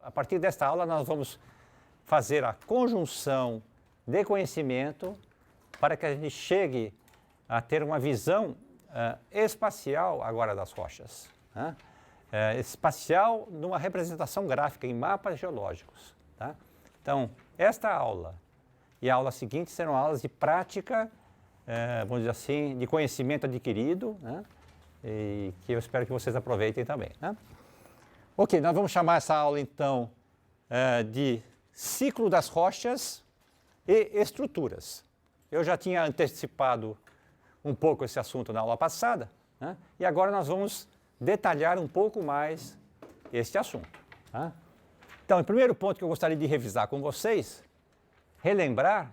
a partir desta aula, nós vamos fazer a conjunção de conhecimento para que a gente chegue a ter uma visão espacial agora das rochas. Né? Espacial numa representação gráfica em mapas geológicos. Tá? Então, esta aula e a aula seguinte serão aulas de prática, vamos dizer assim, de conhecimento adquirido, né? E que eu espero que vocês aproveitem também. Né? Ok, nós vamos chamar essa aula então de ciclo das rochas e estruturas. Eu já tinha antecipado um pouco esse assunto na aula passada, né? E agora nós vamos detalhar um pouco mais este assunto. Tá? Então, o primeiro ponto que eu gostaria de revisar com vocês, relembrar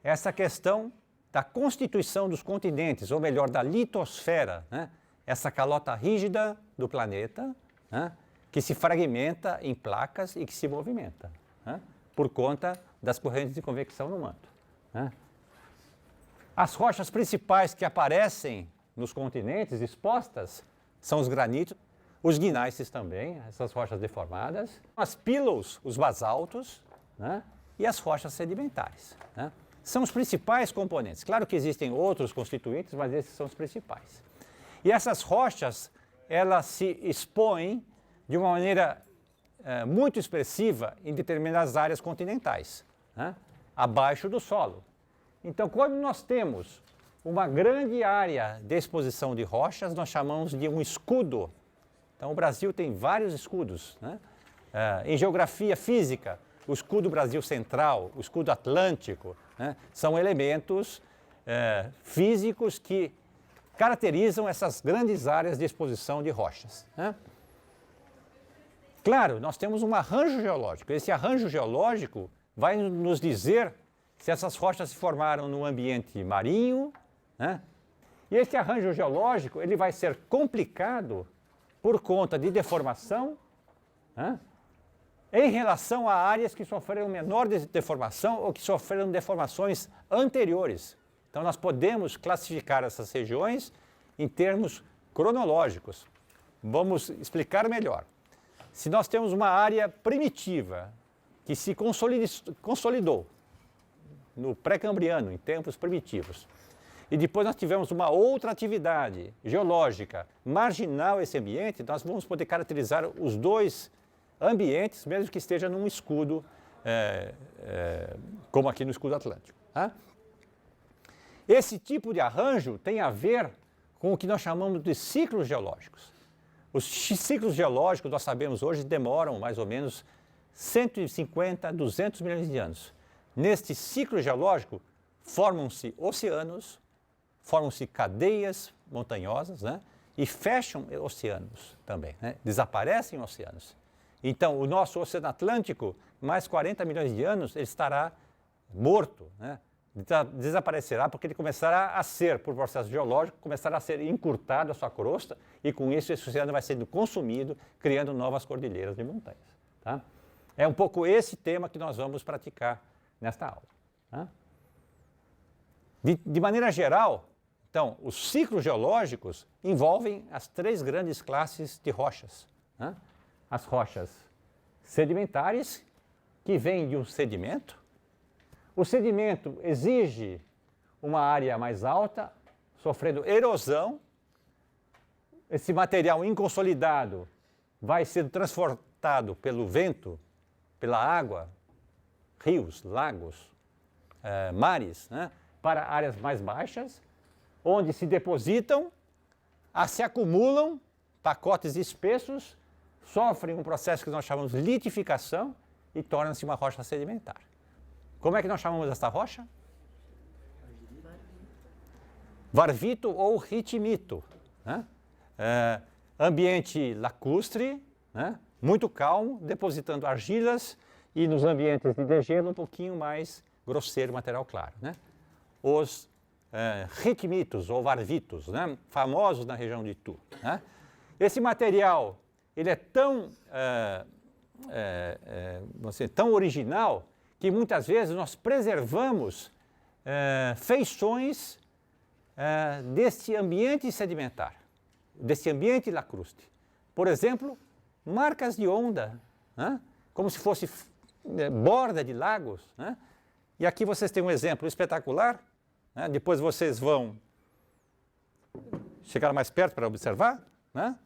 essa questão da constituição dos continentes, ou melhor, da litosfera, né? Essa calota rígida do planeta, né? Que se fragmenta em placas e que se movimenta, né? Por conta das correntes de convecção no manto. Né? As rochas principais que aparecem nos continentes expostas são os granitos, os gneisses também, essas rochas deformadas, as pillows, os basaltos, né? E as rochas sedimentares. Né? São os principais componentes. Claro que existem outros constituintes, mas esses são os principais. E essas rochas, elas se expõem de uma maneira muito expressiva em determinadas áreas continentais, né? Abaixo do solo. Então, quando nós temos uma grande área de exposição de rochas, nós chamamos de um escudo. Então, o Brasil tem vários escudos. Né? Em geografia física, o escudo Brasil Central, o escudo Atlântico, né? São elementos físicos que caracterizam essas grandes áreas de exposição de rochas. Né? Claro, nós temos um arranjo geológico. Esse arranjo geológico vai nos dizer se essas rochas se formaram no ambiente marinho, né? E esse arranjo geológico ele vai ser complicado por conta de deformação, né? Em relação a áreas que sofreram menor deformação ou que sofreram deformações anteriores. Então, nós podemos classificar essas regiões em termos cronológicos. Vamos explicar melhor. Se nós temos uma área primitiva que se consolidou no pré-cambriano, em tempos primitivos, e depois nós tivemos uma outra atividade geológica marginal a esse ambiente, nós vamos poder caracterizar os dois ambientes, mesmo que esteja num escudo, como aqui no escudo atlântico. Tá? Esse tipo de arranjo tem a ver com o que nós chamamos de ciclos geológicos. Os ciclos geológicos, nós sabemos hoje, demoram mais ou menos 150 a 200 milhões de anos. Neste ciclo geológico, formam-se oceanos, formam-se cadeias montanhosas, né? E fecham oceanos também, né? Desaparecem oceanos. Então, o nosso Oceano Atlântico, mais 40 milhões de anos, ele estará morto, né? Desaparecerá porque ele começará a ser, por processo geológico, começará a ser encurtado a sua crosta e com isso esse oceano vai sendo consumido, criando novas cordilheiras de montanhas. Tá? É um pouco esse tema que nós vamos praticar nesta aula. Tá? De maneira geral, então, os ciclos geológicos envolvem as três grandes classes de rochas. Né? As rochas sedimentares, que vêm de um sedimento. O sedimento exige uma área mais alta, sofrendo erosão. Esse material inconsolidado vai sendo transportado pelo vento, pela água, rios, lagos, mares, né, para áreas mais baixas, onde se depositam, se acumulam pacotes espessos, sofrem um processo que nós chamamos de litificação e tornam-se uma rocha sedimentar. Como é que nós chamamos esta rocha? Varvito ou ritmito. Né? Ambiente lacustre, né? Muito calmo, depositando argilas, e nos ambientes de degelo um pouquinho mais grosseiro, material claro. Né? Os ritmitos ou varvitos, né? Famosos na região de Itu. Né? Esse material ele é tão, tão original que muitas vezes nós preservamos feições deste ambiente sedimentar, desse ambiente lacustre. Por exemplo, marcas de onda, né? como se fosse borda de lagos, né? E aqui vocês têm um exemplo espetacular, né? Depois vocês vão chegar mais perto para observar, né?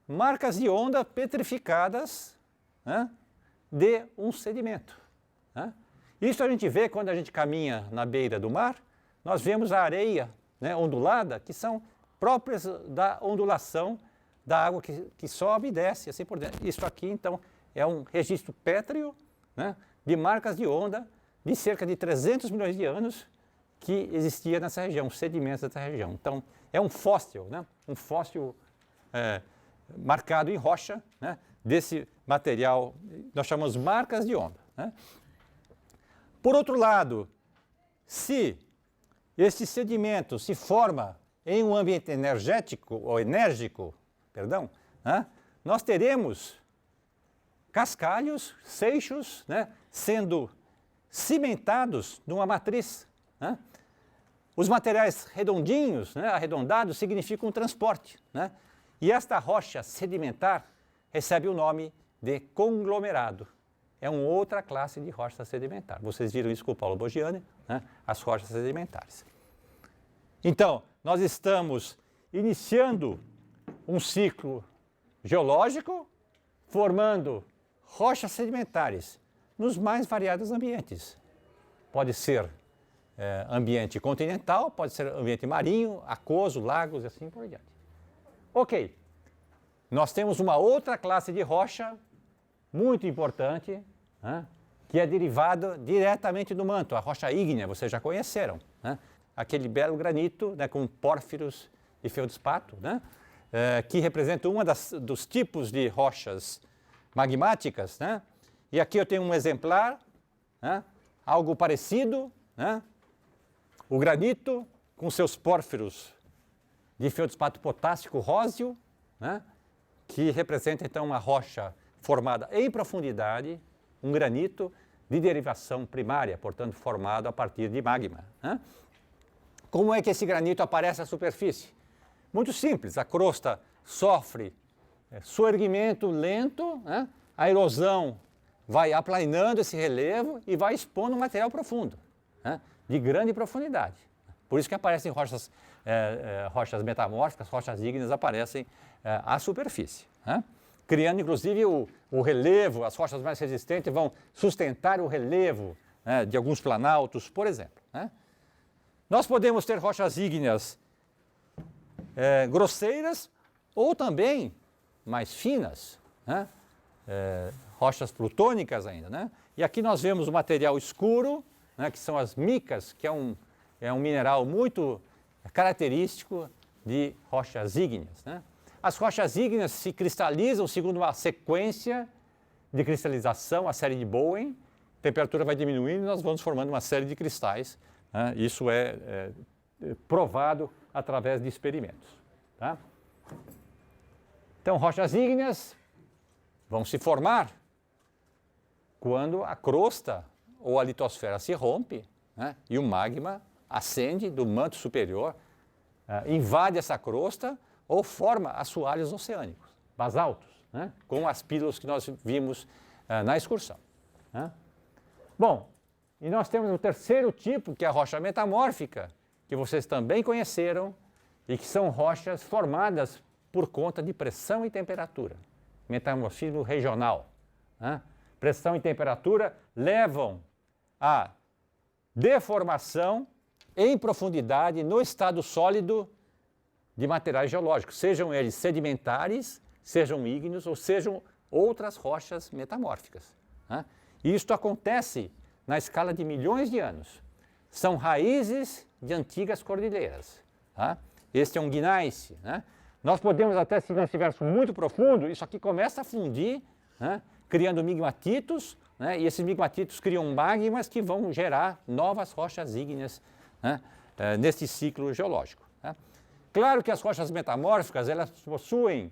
Marcas de onda petrificadas, né? De um sedimento, né? Isso a gente vê quando a gente caminha na beira do mar, nós vemos a areia, né, ondulada, que são próprias da ondulação da água que sobe e desce, assim por dentro. Isso aqui, então, é um registro pétreo, né, de marcas de onda de cerca de 300 milhões de anos que existia nessa região, sedimentos dessa região. Então, é um fóssil, né, um fóssil marcado em rocha, né, desse material, nós chamamos marcas de onda, né. Por outro lado, se este sedimento se forma em um ambiente enérgico, né, nós teremos cascalhos, seixos, né, sendo cimentados numa matriz, né. Os materiais redondinhos, né, arredondados, significam um transporte, né, e esta rocha sedimentar recebe o nome de conglomerado. É uma outra classe de rocha sedimentar. Vocês viram isso com o Paulo Boggiani, né, as rochas sedimentares. Então, nós estamos iniciando um ciclo geológico, formando rochas sedimentares nos mais variados ambientes. Pode ser ambiente continental, pode ser ambiente marinho, aquoso, lagos e assim por diante. Ok, nós temos uma outra classe de rocha muito importante, né, que é derivada diretamente do manto, a rocha ígnea, vocês já conheceram, né? Aquele belo granito, né, com pórfiros e feldspato, né, que representa dos tipos de rochas magmáticas, né? E aqui eu tenho um exemplar, né, algo parecido, né, o granito com seus pórfiros de feldspato potássico róseo, né, que representa então uma rocha formada em profundidade, um granito de derivação primária, portanto formado a partir de magma, né? Como é que esse granito aparece à superfície? Muito simples, a crosta sofre soerguimento lento, né? A erosão vai aplanando esse relevo e vai expondo um material profundo, né, de grande profundidade. Por isso que aparecem rochas metamórficas, rochas ígneas aparecem à superfície, né? Criando inclusive o relevo, as rochas mais resistentes vão sustentar o relevo, né, de alguns planaltos, por exemplo, né? Nós podemos ter rochas ígneas grosseiras ou também mais finas, né? Rochas plutônicas ainda, né? E aqui nós vemos o material escuro, né, que são as micas, que é um mineral muito característico de rochas ígneas, né? As rochas ígneas se cristalizam segundo uma sequência de cristalização, a série de Bowen, a temperatura vai diminuindo e nós vamos formando uma série de cristais, né? Isso é provado através de experimentos, tá? Então, rochas ígneas vão se formar quando a crosta ou a litosfera se rompe, né, e o magma ascende do manto superior, invade essa crosta ou forma assoalhos oceânicos, basaltos, né, com as pílulas que nós vimos na excursão, né. Bom, e nós temos o terceiro tipo, que é a rocha metamórfica, que vocês também conheceram e que são rochas formadas por conta de pressão e temperatura, metamorfismo regional, né. Pressão e temperatura levam à deformação em profundidade no estado sólido de materiais geológicos, sejam eles sedimentares, sejam ígneos ou sejam outras rochas metamórficas, né? E isto acontece na escala de milhões de anos. São raízes de antigas cordilheiras, tá? Este é um gneiss, né? Nós podemos até, se nós estivermos muito profundo, isso aqui começa a fundir, né, criando migmatitos, né, e esses migmatitos criam magmas que vão gerar novas rochas ígneas, né, nesse ciclo geológico, né. Claro que as rochas metamórficas, elas possuem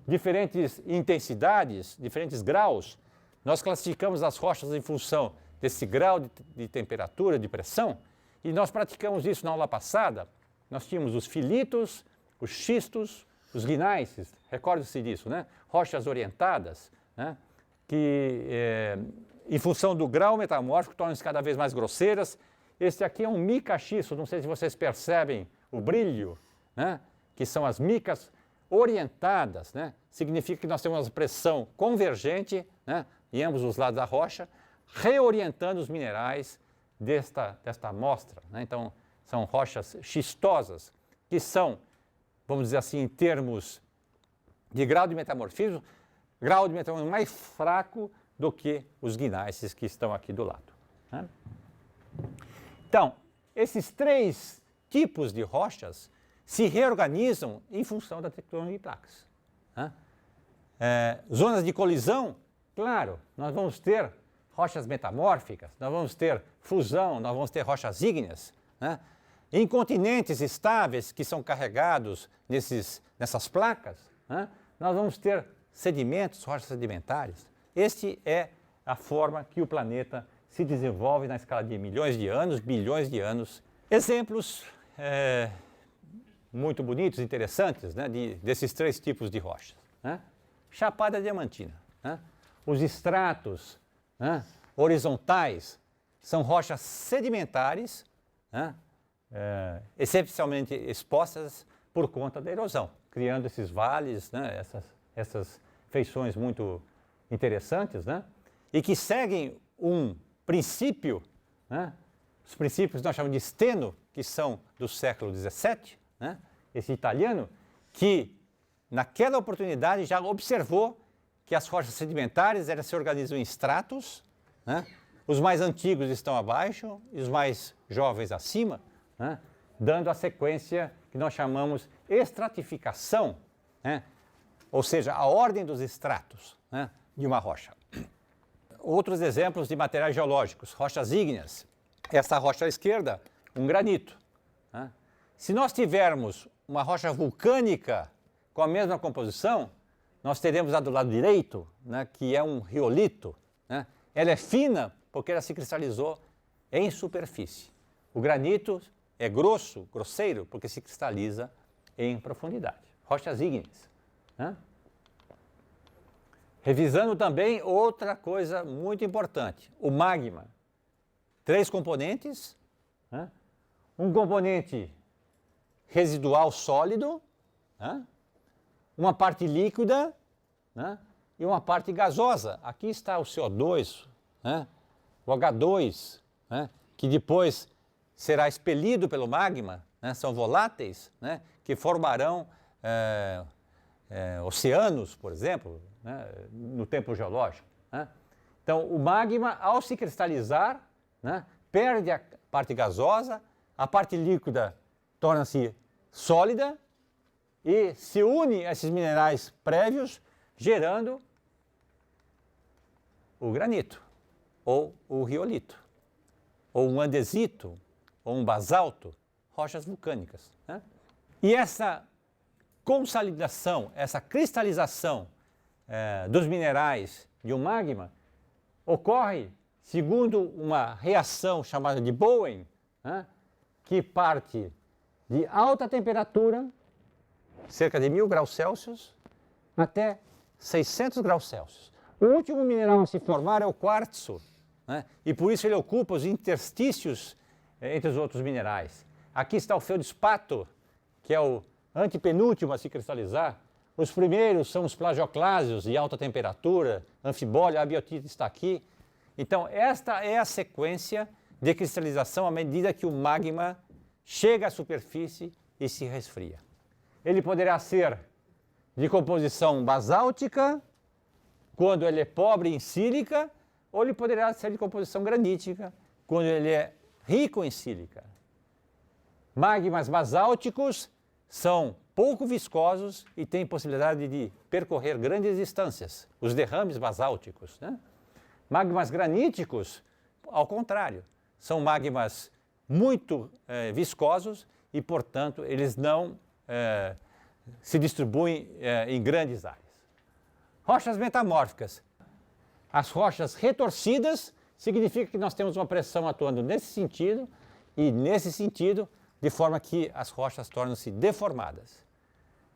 diferentes intensidades, diferentes graus. Nós classificamos as rochas em função desse grau de temperatura, de pressão, e nós praticamos isso na aula passada. Nós tínhamos os filitos, os xistos, os gneisses, recorde-se disso, né? Rochas orientadas, né, que, em função do grau metamórfico, tornam-se cada vez mais grosseiras. Este aqui é um mica xisto, não sei se vocês percebem o brilho, né? Que são as micas orientadas, né? Significa que nós temos uma pressão convergente, né? Em ambos os lados da rocha, reorientando os minerais desta amostra, né? Então, são rochas xistosas, que são, vamos dizer assim, em termos de grau de metamorfismo mais fraco do que os gnáisses que estão aqui do lado, né? Então, esses três tipos de rochas se reorganizam em função da tectônica de placas, né? Zonas de colisão, claro, nós vamos ter rochas metamórficas, nós vamos ter fusão, nós vamos ter rochas ígneas, né? Em continentes estáveis que são carregados nessas placas, né? Nós vamos ter sedimentos, rochas sedimentares. Este é a forma que o planeta se desenvolve na escala de milhões de anos, bilhões de anos. Exemplos muito bonitos, interessantes, né, desses três tipos de rochas, né? Chapada diamantina, né? Os estratos, né, horizontais são rochas sedimentares, né, excepcionalmente expostas por conta da erosão, criando esses vales, né, essas feições muito interessantes, né, e que seguem um princípio, né, os princípios que nós chamamos de Steno, que são do século XVII, né, esse italiano, que naquela oportunidade já observou que as rochas sedimentares elas se organizam em estratos, né, os mais antigos estão abaixo e os mais jovens acima, né, dando a sequência que nós chamamos estratificação, né, ou seja, a ordem dos estratos, né, de uma rocha. Outros exemplos de materiais geológicos, rochas ígneas. Essa rocha à esquerda, um granito, né? Se nós tivermos uma rocha vulcânica com a mesma composição, nós teremos a do lado direito, né, que é um riolito, né? Ela é fina porque ela se cristalizou em superfície. O granito é grosseiro, porque se cristaliza em profundidade. Rochas ígneas, né? Revisando também outra coisa muito importante, o magma. 3 componentes, né? Um componente residual sólido, né? Uma parte líquida, né? E uma parte gasosa. Aqui está o CO2, né? O H2, né? Que depois será expelido pelo magma, né? São voláteis, né? Que formarão oceanos, por exemplo, né? No tempo geológico, né? Então, o magma, ao se cristalizar, né? Perde a parte gasosa, a parte líquida torna-se sólida e se une a esses minerais prévios, gerando o granito, ou o riolito, ou um andesito, ou um basalto, rochas vulcânicas, né? E essa consolidação, essa cristalização dos minerais de um magma ocorre segundo uma reação chamada de Bowen, né, que parte de alta temperatura, cerca de 1000 graus Celsius, até 600 graus Celsius. O último mineral a se formar é o quartzo, né, e por isso ele ocupa os interstícios entre os outros minerais. Aqui está o feldspato, que é o antepenúltimo a se cristalizar. Os primeiros são os plagioclásios de alta temperatura, anfibólio, a abiotita está aqui. Então, esta é a sequência de cristalização à medida que o magma chega à superfície e se resfria. Ele poderá ser de composição basáltica, quando ele é pobre em sílica, ou ele poderá ser de composição granítica, quando ele é rico em sílica. Magmas basálticos são pouco viscosos e têm possibilidade de percorrer grandes distâncias, os derrames basálticos, né? Magmas graníticos, ao contrário, são magmas muito viscosos e, portanto, eles não se distribuem em grandes áreas. Rochas metamórficas. As rochas retorcidas significa que nós temos uma pressão atuando nesse sentido e nesse sentido, de forma que as rochas tornam-se deformadas.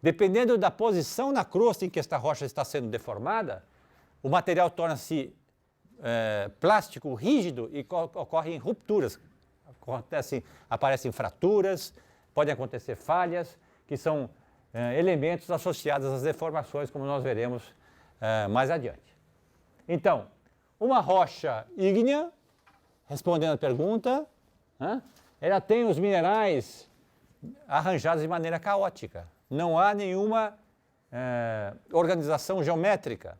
Dependendo da posição na crosta em que esta rocha está sendo deformada, o material torna-se plástico, rígido e ocorrem rupturas. Aparecem fraturas, podem acontecer falhas, que são elementos associados às deformações, como nós veremos mais adiante. Então, uma rocha ígnea, respondendo a pergunta, ela tem os minerais arranjados de maneira caótica. Não há nenhuma organização geométrica.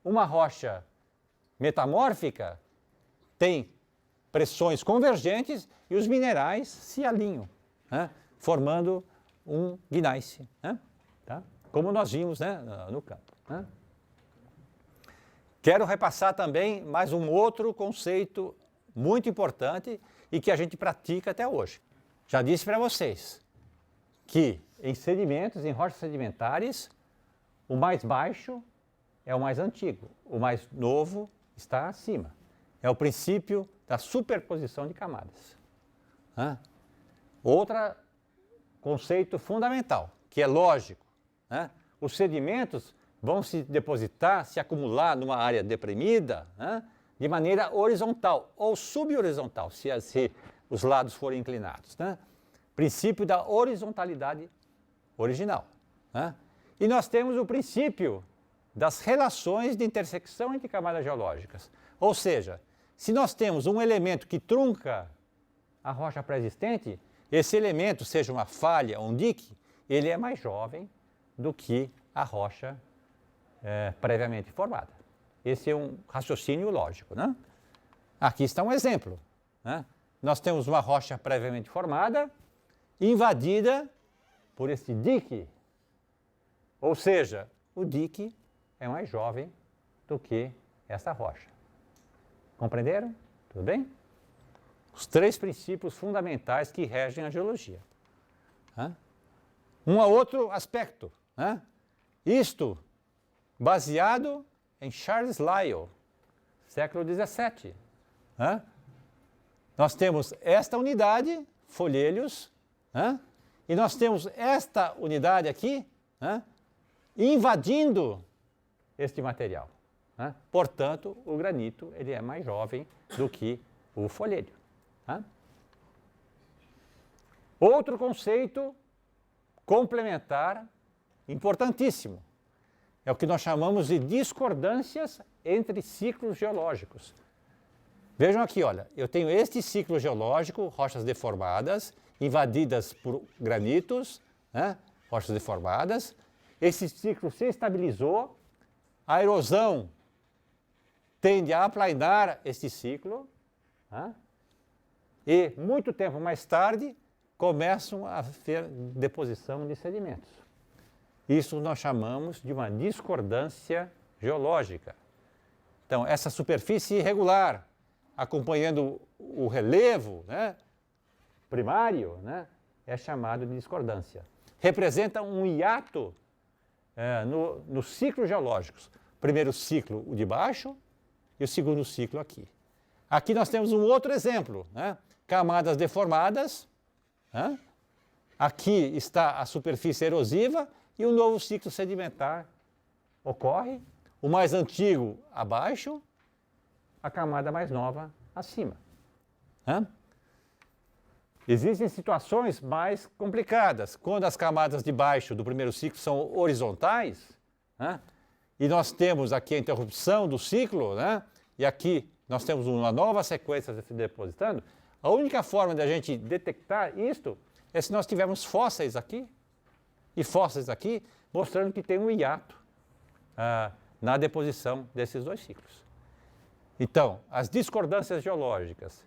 Uma rocha metamórfica tem pressões convergentes e os minerais se alinham, formando um gneiss, tá? Como nós vimos, no campo. Quero repassar também mais um outro conceito muito importante e que a gente pratica até hoje. Já disse para vocês que em sedimentos, em rochas sedimentares, o mais baixo é o mais antigo, o mais novo está acima. É o princípio da superposição de camadas. Outro conceito fundamental, que é lógico. Os sedimentos vão se depositar, se acumular numa área deprimida, de maneira horizontal ou subhorizontal, se os lados forem inclinados. Princípio da horizontalidade original. E nós temos o princípio das relações de intersecção entre camadas geológicas. Ou seja, se nós temos um elemento que trunca a rocha pré-existente, esse elemento, seja uma falha ou um dique, ele é mais jovem do que a rocha previamente formada. Esse é um raciocínio lógico. Aqui está um exemplo. Nós temos uma rocha previamente formada, invadida por este dique. Ou seja, o dique é mais jovem do que essa rocha. Compreenderam? Tudo bem? Os três princípios fundamentais que regem a geologia. Um outro aspecto. Isto baseado em Charles Lyell, século XVII. Nós temos esta unidade, folhelhos, e nós temos esta unidade aqui, invadindo este material. Portanto, o granito ele é mais jovem do que o folhelho. Outro conceito complementar importantíssimo é o que nós chamamos de discordâncias entre ciclos geológicos. Vejam aqui, olha, eu tenho este ciclo geológico, rochas deformadas, invadidas por granitos, rochas deformadas. Esse ciclo se estabilizou, a erosão tende a aplainar este ciclo, e muito tempo mais tarde começam a haver deposição de sedimentos. Isso nós chamamos de uma discordância geológica. Então, essa superfície irregular, acompanhando o relevo primário, é chamado de discordância. Representa um hiato nos ciclos geológicos. Primeiro ciclo, o de baixo, e o segundo ciclo aqui. Aqui nós temos um outro exemplo, camadas deformadas. Aqui está a superfície erosiva e um novo ciclo sedimentar ocorre. O mais antigo abaixo, a camada mais nova acima. Existem situações mais complicadas, quando as camadas de baixo do primeiro ciclo são horizontais, e nós temos aqui a interrupção do ciclo, e aqui nós temos uma nova sequência se depositando. A única forma de a gente detectar isto é se nós tivermos fósseis aqui e fósseis aqui, mostrando que tem um hiato na deposição desses dois ciclos. Então, as discordâncias geológicas,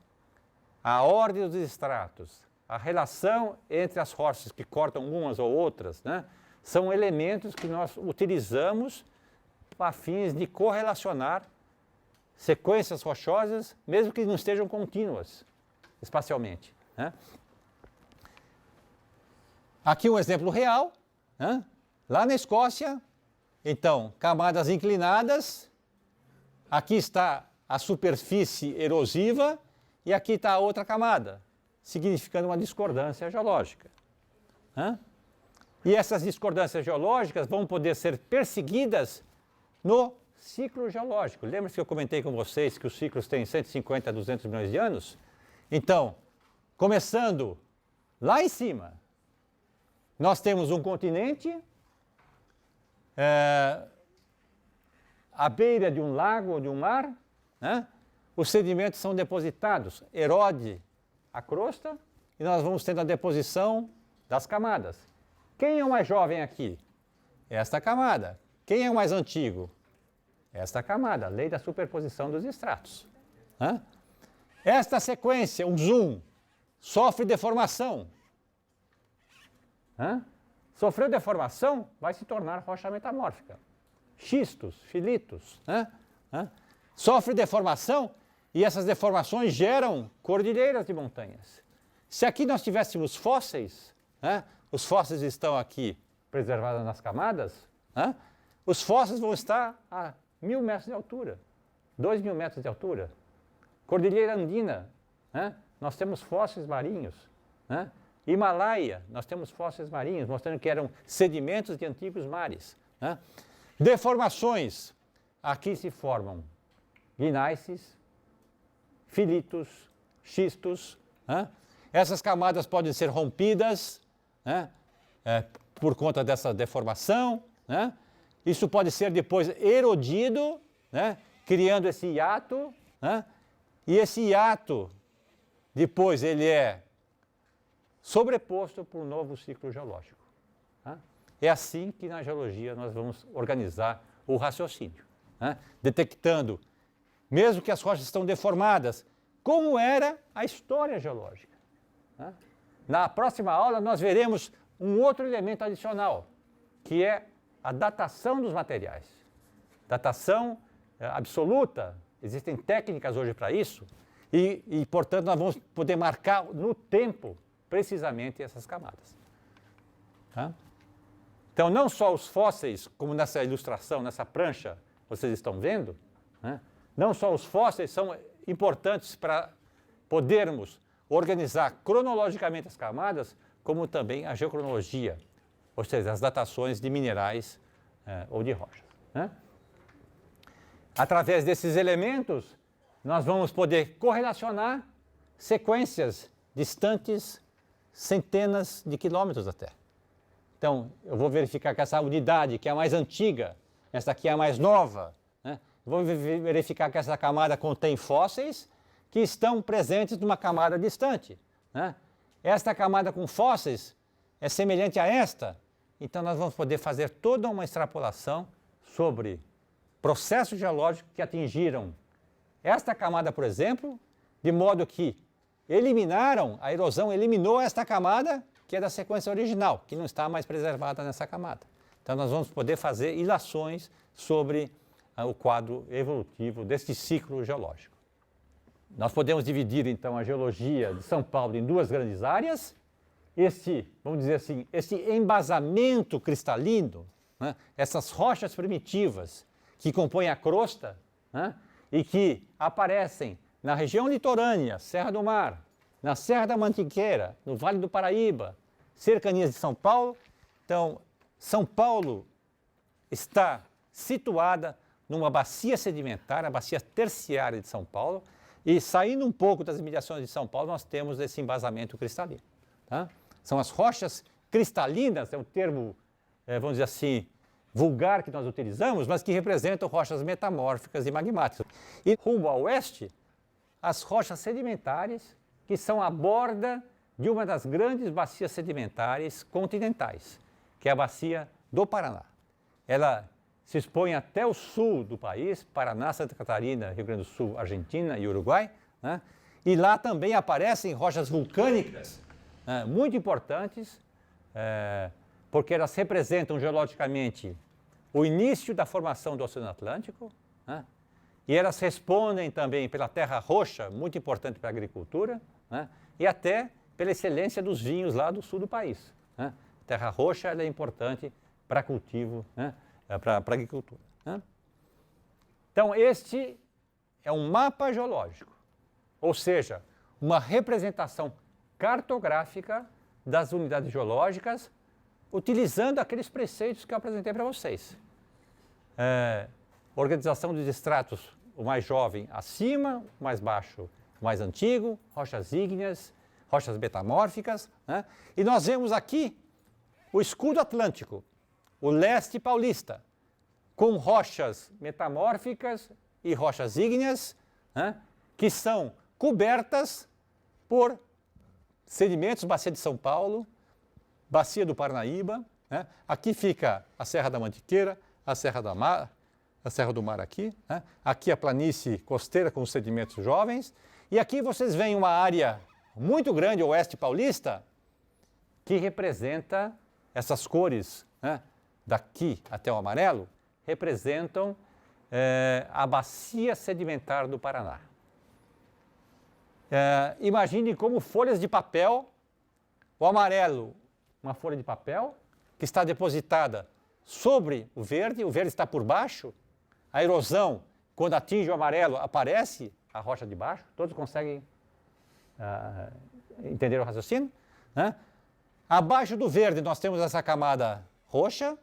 a ordem dos estratos, a relação entre as rochas que cortam umas ou outras, são elementos que nós utilizamos a fins de correlacionar sequências rochosas, mesmo que não estejam contínuas espacialmente. Aqui um exemplo real, lá na Escócia, então, camadas inclinadas, aqui está a superfície erosiva e aqui está a outra camada, significando uma discordância geológica. E essas discordâncias geológicas vão poder ser perseguidas no ciclo geológico. Lembra que eu comentei com vocês que os ciclos têm 150 a 200 milhões de anos? Então, começando lá em cima, nós temos um continente, à beira de um lago ou de um mar, né? Os sedimentos são depositados, erode a crosta e nós vamos tendo a deposição das camadas. Quem é o mais jovem aqui? Esta camada. Quem é o mais antigo? Esta camada, lei da superposição dos estratos. Né? Esta sequência, um zoom, sofre deformação. Sofreu deformação, vai se tornar rocha metamórfica. Xistos, filitos. Sofre deformação e essas deformações geram cordilheiras de montanhas. Se aqui nós tivéssemos fósseis, os fósseis estão aqui preservados nas camadas, os fósseis vão estar a 1.000 metros de altura, 2.000 metros de altura. Cordilheira Andina, nós temos fósseis marinhos. Himalaia, nós temos fósseis marinhos, mostrando que eram sedimentos de antigos mares. Deformações, aqui se formam gneiss, filitos, xistos. Essas camadas podem ser rompidas por conta dessa deformação. Isso pode ser depois erodido, criando esse hiato. E esse hiato, depois, ele é sobreposto por um novo ciclo geológico. É assim que na geologia nós vamos organizar o raciocínio, detectando, mesmo que as rochas estão deformadas, como era a história geológica. Na próxima aula nós veremos um outro elemento adicional, que é a datação dos materiais. Datação absoluta, existem técnicas hoje para isso, e portanto nós vamos poder marcar no tempo precisamente essas camadas. Então, não só os fósseis, como nessa ilustração, nessa prancha, vocês estão vendo, não só os fósseis são importantes para podermos organizar cronologicamente as camadas, como também a geocronologia, ou seja, as datações de minerais ou de rochas. Através desses elementos, nós vamos poder correlacionar sequências distantes centenas de quilômetros até. Então, eu vou verificar que essa unidade, que é a mais antiga, essa aqui é a mais nova, vou verificar que essa camada contém fósseis que estão presentes numa camada distante. Esta camada com fósseis é semelhante a esta, então nós vamos poder fazer toda uma extrapolação sobre processos geológicos que atingiram esta camada, por exemplo, de modo que a erosão eliminou esta camada, que é da sequência original, que não está mais preservada nessa camada. Então nós vamos poder fazer ilações sobre o quadro evolutivo deste ciclo geológico. Nós podemos dividir então a geologia de São Paulo em duas grandes áreas. Vamos dizer assim, esse embasamento cristalino, essas rochas primitivas que compõem a crosta, e que aparecem na região litorânea, Serra do Mar, na Serra da Mantiqueira, no Vale do Paraíba, cercanias de São Paulo. Então, São Paulo está situada numa bacia sedimentar, a bacia terciária de São Paulo, e saindo um pouco das imediações de São Paulo, nós temos esse embasamento cristalino. São as rochas cristalinas, é um termo, vamos dizer assim, vulgar que nós utilizamos, mas que representam rochas metamórficas e magmáticas. E rumo ao oeste, as rochas sedimentares, que são a borda de uma das grandes bacias sedimentares continentais, que é a bacia do Paraná. Ela se expõe até o sul do país, Paraná, Santa Catarina, Rio Grande do Sul, Argentina e Uruguai, e lá também aparecem rochas vulcânicas muito importantes, porque elas representam geologicamente o início da formação do Oceano Atlântico, e elas respondem também pela terra roxa, muito importante para a agricultura, e até pela excelência dos vinhos lá do sul do país. Terra roxa ela é importante para cultivo, para a agricultura. Então, este é um mapa geológico, ou seja, uma representação cartográfica das unidades geológicas, utilizando aqueles preceitos que eu apresentei para vocês. organização dos estratos, o mais jovem acima, o mais baixo, o mais antigo, rochas ígneas, rochas metamórficas, né? E nós vemos aqui o escudo atlântico, o leste paulista, com rochas metamórficas e rochas ígneas, né? Que são cobertas por sedimentos, bacia de São Paulo, bacia do Parnaíba, né? Aqui fica a Serra da Mantiqueira, a Serra do Mar aqui, né? Aqui a planície costeira com os sedimentos jovens, e aqui vocês veem uma área muito grande, oeste paulista, que representa essas cores, né? Daqui até o amarelo, representam a bacia sedimentar do Paraná. Imagine como folhas de papel, o amarelo, uma folha de papel que está depositada sobre o verde está por baixo, a erosão, quando atinge o amarelo, aparece a rocha de baixo, todos conseguem entender o raciocínio, né? Abaixo do verde nós temos essa camada roxa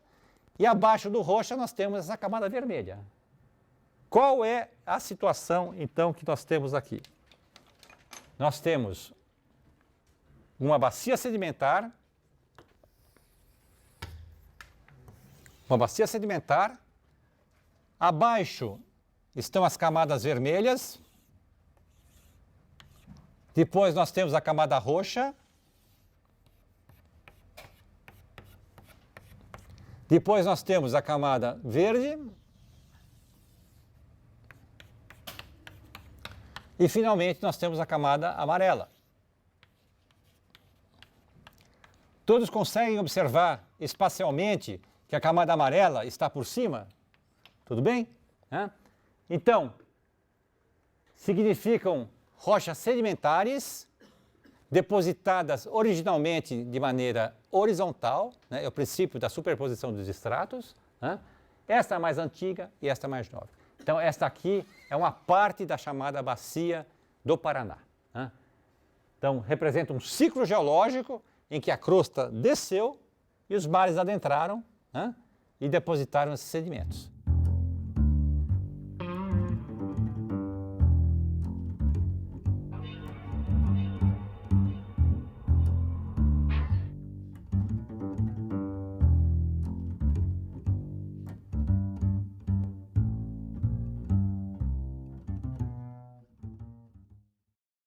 e abaixo do roxa nós temos essa camada vermelha. Qual é a situação, então, que nós temos aqui? Nós temos uma bacia sedimentar, abaixo estão as camadas vermelhas, depois nós temos a camada roxa, depois nós temos a camada verde e finalmente nós temos a camada amarela. Todos conseguem observar espacialmente que a camada amarela está por cima? Tudo bem? Então, significam rochas sedimentares depositadas originalmente de maneira horizontal, né? É o princípio da superposição dos estratos, né? Esta é a mais antiga e esta é a mais nova. Então, esta aqui é uma parte da chamada bacia do Paraná, né? Então, representa um ciclo geológico em que a crosta desceu e os mares adentraram, né? E depositaram esses sedimentos.